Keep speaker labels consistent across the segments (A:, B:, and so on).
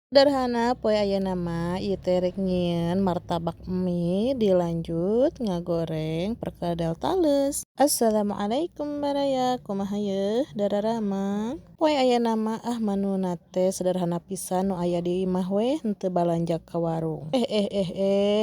A: Sederhana poe ayeuna mah ieu teh rek nyieun martabak mie dilanjut ngagoreng perkedel tales. Assalamualaikum baraya, kumaha yeuh Dararama? Poe ayeuna mah menuna teh sederhana pisan nu aya di imah we henteu balanja ka warung.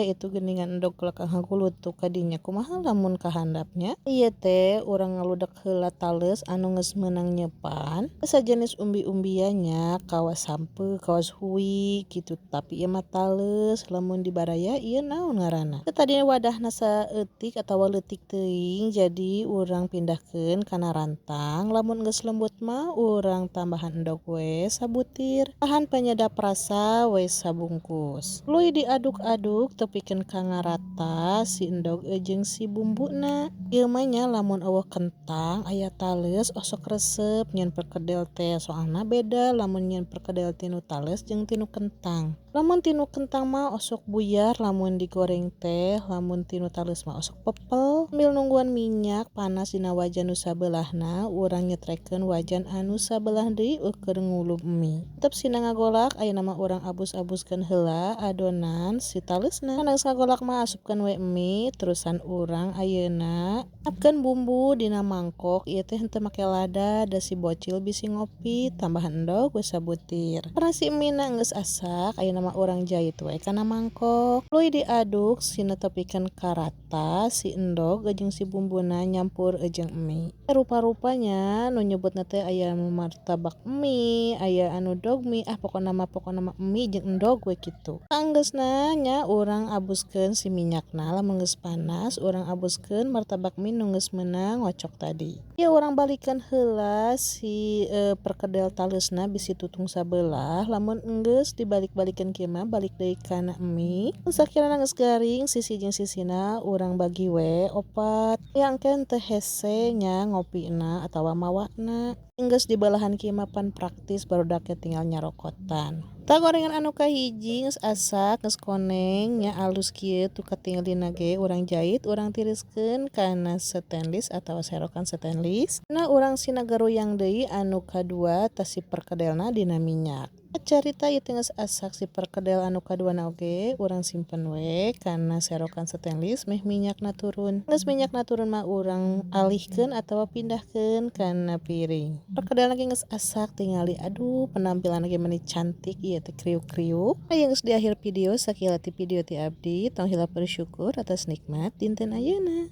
A: Itu geuningan endog kelakang hangkulutuk ka dinya kumaha lamun kahandapnya? Ieu teh urang ngaludek heula tales anu geus meunang nyeupan, sajenis umbi-umbianya kawas sampeu kawas gitu, tapi ieu mah tales lamun dibaraya ieu naon ngaranna? Teu tadi wadahna saeutik atawa leutik teuing jadi urang pindahkeun kana rantang, lamun geus lembut mah urang tambahan endog we sabutir, bahan penyedap rasa we sabungkus. Luy diaduk-aduk tepikeun ka ngarata si endog jeung si bumbuna. Ieu mah nya lamun eueuh kentang aya tales osok resep nyieun perkedel teh, soalna beda lamun nyieun perkedel tinu tales jeung tinu kentang. Lamun tinu kentang mah osok buyar lamun digoreng teh, lamun tinu tales mah osok pepel. Sambil nungguan minyak panas dina wajan nu sabelahna, urang nyetrekeun wajan anu sabelah deui keur ngulub mie. Tep sina ngagolak ayeuna mah urang abus-abuskeun heula adonan si talesna. Kana geus ngagolak mah asupkeun we mie, terusan urang ayeuna napkeun bumbu dina mangkok. Ieu teh henteu make lada, da si bocil bisi ngopi, tambahan endog we sabutir. Karna si mie na geus asak, ayeuna mah urang jait we kana mangkok. Luy diaduk sina tepikeun ka rata si endog jeung si bumbuna nyampur jeung mie. Rupa-rupanya nu nyebutna teh aya martabak mie, aya anu dog mie, pokona mah mie jeung endog we kitu. Saenggeusna nya urang abuskeun si minyakna, lamun geus panas urang abuskeun martabak mie nu geus meunang ngocok tadi. Ieu urang balikeun heula si perkedel talesna bisi tutung sabelah, lamun enggeus dibalik-balikeun kieu mah balik deui kana mie. Sakirana geus garing sisi jeung sisina urang bagi we opat. Yang engke teu hese nya ngopina atawa mawakna. Enggeus dibelahan kieu mah pan praktis barudak tinggal nyarokotan. Tah gorengan anu kahiji geus asak geus koneng nya alus kieu tu katingalina ge urang jait urang tiriskeun kana stainless atawa serokan stainless. Nah urang sina garuyang deui anu kadua tah si perkedelna dina minyak. Carita ieu teh geus asak si perkedel anu kaduana oge urang simpen we kana serokan stainless meh minyakna turun. Geus minyakna turun mah urang alihkeun atawa pindahkeun kana piring. Perkedelna ge geus asak tinggal diaduk penampilanna ge meuni cantik ieu teh kriuk-kriuk. Aya geus di akhir video sakieu ti video ti abdi, tong heula bersyukur atas nikmat dinten ayeuna.